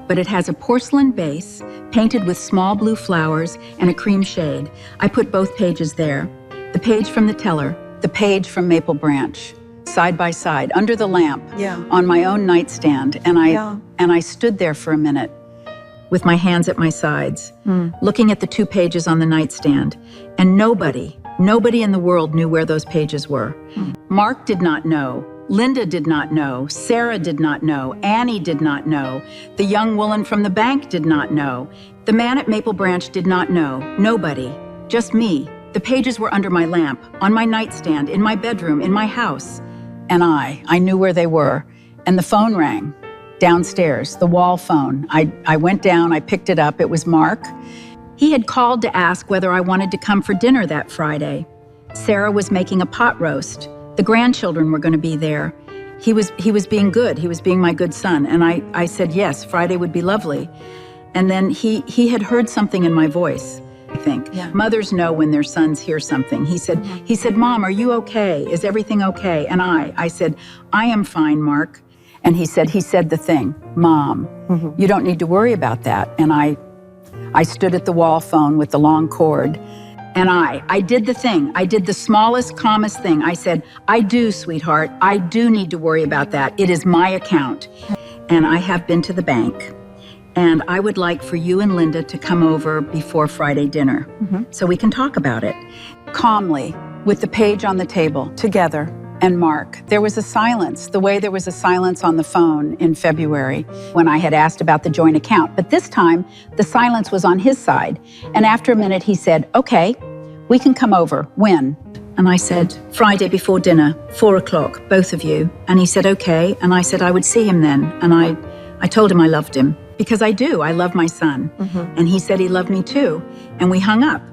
but it has a porcelain base painted with small blue flowers and a cream shade. I put both pages there. The page from the teller, the page from Maple Branch. Side by side, under the lamp, on my own nightstand. And I stood there for a minute with my hands at my sides, looking at the 2 pages on the nightstand. And nobody in the world knew where those pages were. Mark did not know. Linda did not know. Sarah did not know. Annie did not know. The young woman from the bank did not know. The man at Maple Branch did not know. Nobody. Just me. The pages were under my lamp, on my nightstand, in my bedroom, in my house. And I knew where they were. And the phone rang downstairs, the wall phone. I went down, I picked it up. It was Mark. He had called to ask whether I wanted to come for dinner that Friday. Sarah was making a pot roast. The grandchildren were going to be there. He was being good. He was being my good son. And I said, yes, Friday would be lovely. And then he had heard something in my voice. I think. Mothers know when their sons hear something. He said, Mom, are you okay? Is everything okay? And I said, I am fine, Mark. And he said the thing, Mom, you don't need to worry about that. And I stood at the wall phone with the long cord. And I did the thing. I did the smallest, calmest thing. I said, I do, sweetheart. I do need to worry about that. It is my account. And I have been to the bank. And I would like for you and Linda to come over before Friday dinner so we can talk about it. Calmly, with the page on the table, together, and Mark. There was a silence, the way there was a silence on the phone in February when I had asked about the joint account. But this time, the silence was on his side. And after a minute, he said, okay, we can come over. When? And I said, Friday before dinner, 4 o'clock, both of you. And he said, okay. And I said I would see him then. And I told him I loved him. Because I do. I love my son. And he said he loved me too. And we hung up.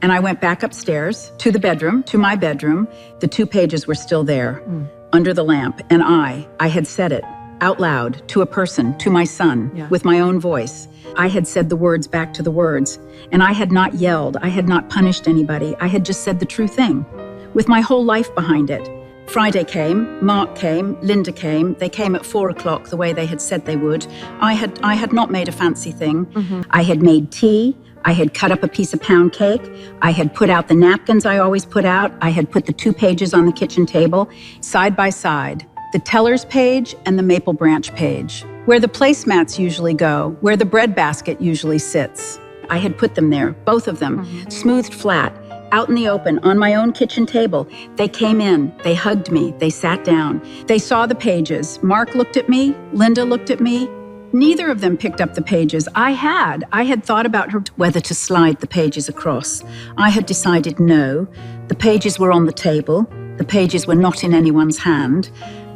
And I went back upstairs to the bedroom, to my bedroom. The 2 pages were still there, under the lamp. And I had said it out loud to a person, to my son, with my own voice. I had said the words back to the words. And I had not yelled. I had not punished anybody. I had just said the true thing, with my whole life behind it. Friday came, Mark came, Linda came. They came at 4 o'clock the way they had said they would. I had not made a fancy thing. I had made tea. I had cut up a piece of pound cake. I had put out the napkins I always put out. I had put the 2 pages on the kitchen table, side by side. The teller's page and the Maple Branch page, where the placemats usually go, where the bread basket usually sits. I had put them there, both of them, smoothed flat, out in the open, on my own kitchen table. They came in, they hugged me, they sat down. They saw the pages. Mark looked at me, Linda looked at me. Neither of them picked up the pages. I had thought about whether to slide the pages across. I had decided no. The pages were on the table. The pages were not in anyone's hand.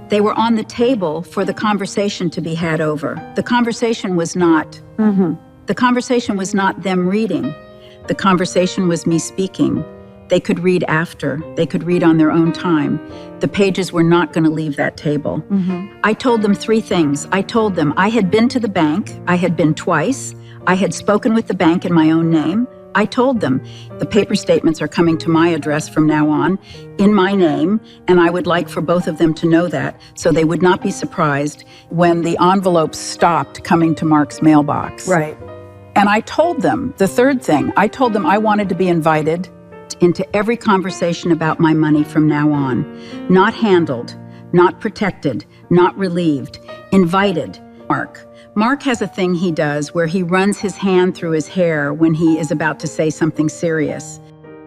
They were on the table for the conversation to be had over. The conversation was not, them reading. The conversation was me speaking. They could read after. They could read on their own time. The pages were not going to leave that table. I told them 3 things. I told them I had been to the bank. I had been twice. I had spoken with the bank in my own name. I told them the paper statements are coming to my address from now on, in my name, and I would like for both of them to know that so they would not be surprised when the envelopes stopped coming to Mark's mailbox. Right. And I told them, the 3rd thing, I told them I wanted to be invited into every conversation about my money from now on. Not handled, not protected, not relieved, invited. Mark has a thing he does where he runs his hand through his hair when he is about to say something serious.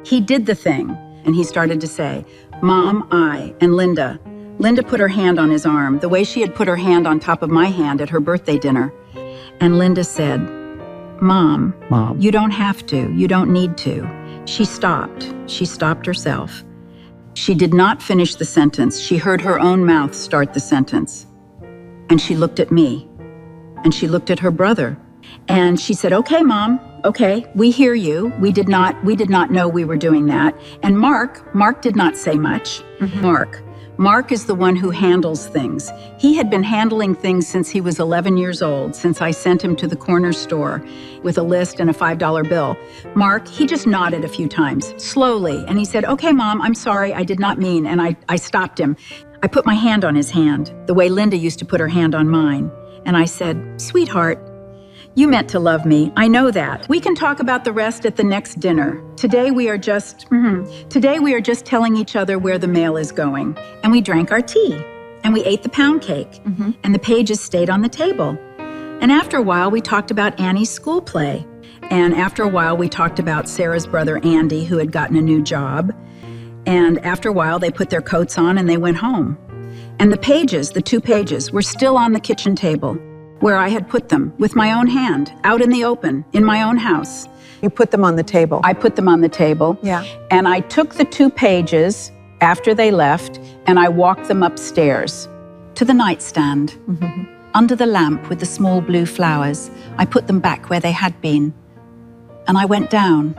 He did the thing, and he started to say, Mom, I, and Linda. Linda put her hand on his arm, the way she had put her hand on top of my hand at her birthday dinner. And Linda said, Mom, you don't have to. You don't need to. She stopped. She stopped herself. She did not finish the sentence. She heard her own mouth start the sentence. And she looked at me. And she looked at her brother. And she said, okay, Mom, okay, we hear you. We did not know we were doing that. And Mark did not say much. Mark is the one who handles things. He had been handling things since he was 11 years old, since I sent him to the corner store with a list and a $5 bill. Mark, he just nodded a few times, slowly, and he said, "Okay, Mom, I'm sorry, I did not mean," and I stopped him. I put my hand on his hand, the way Linda used to put her hand on mine, and I said, "Sweetheart, you meant to love me. I know that. We can talk about the rest at the next dinner. Today we are just telling each other where the mail is going." And we drank our tea, and we ate the pound cake, and the pages stayed on the table. And after a while, we talked about Annie's school play. And after a while, we talked about Sarah's brother, Andy, who had gotten a new job. And after a while, they put their coats on and they went home. And the pages, the 2 pages, were still on the kitchen table, where I had put them with my own hand, out in the open, in my own house. You put them on the table. I put them on the table. Yeah. And I took the 2 pages after they left, and I walked them upstairs to the nightstand. Under the lamp with the small blue flowers, I put them back where they had been. And I went down.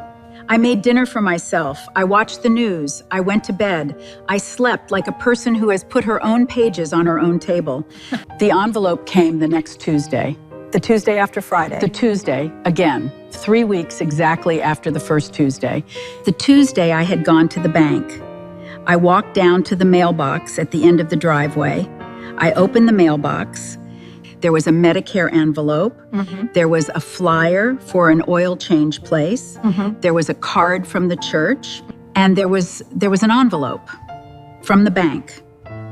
I made dinner for myself. I watched the news. I went to bed. I slept like a person who has put her own pages on her own table. The envelope came the next Tuesday. The Tuesday after Friday. The Tuesday, again, 3 weeks exactly after the first Tuesday. The Tuesday I had gone to the bank. I walked down to the mailbox at the end of the driveway. I opened the mailbox. There was a Medicare envelope. There was a flyer for an oil change place. There was a card from the church. And there was an envelope from the bank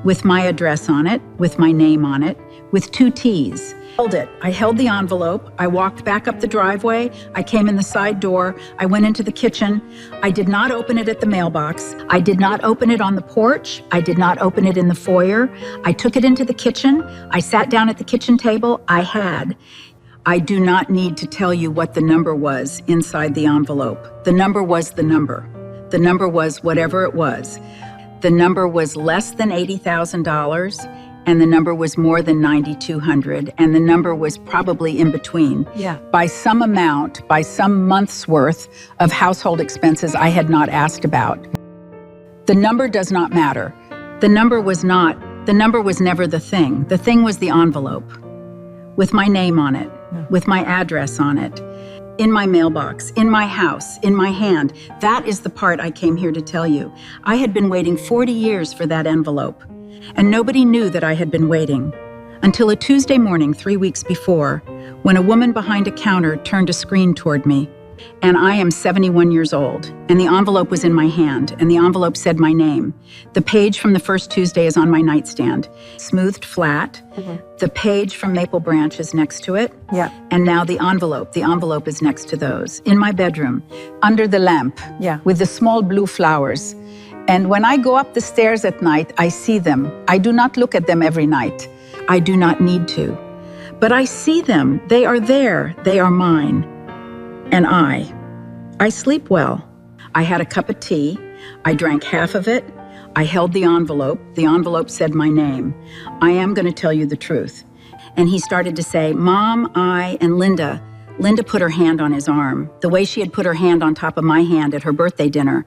with my address on it, with my name on it, with 2 T's. I held the envelope. I walked back up the driveway. I came in the side door. I went into the kitchen. I did not open it at the mailbox. I did not open it on the porch. I did not open it in the foyer. I took it into the kitchen. I sat down at the kitchen table. I do not need to tell you what the number was inside the envelope. The number was the number. The number was whatever it was. The number was less than $80,000. And the number was more than 9,200, and the number was probably in between. Yeah. By some amount, by some month's worth of household expenses I had not asked about. The number does not matter. The number was never the thing. The thing was the envelope, with my name on it, with my address on it, in my mailbox, in my house, in my hand. That is the part I came here to tell you. I had been waiting 40 years for that envelope. And nobody knew that I had been waiting until a Tuesday morning 3 weeks before, when a woman behind a counter turned a screen toward me. And I am 71 years old, and the envelope was in my hand, and the envelope said my name. The page from the first Tuesday is on my nightstand, smoothed flat. The page from Maple Branch is next to it. Yeah. And now the envelope is next to those, in my bedroom, under the lamp, with the small blue flowers. And when I go up the stairs at night, I see them. I do not look at them every night. I do not need to. But I see them. They are there. They are mine. And I sleep well. I had a cup of tea. I drank half of it. I held the envelope. The envelope said my name. I am going to tell you the truth. And he started to say, Mom, I, and Linda. Linda put her hand on his arm, the way she had put her hand on top of my hand at her birthday dinner.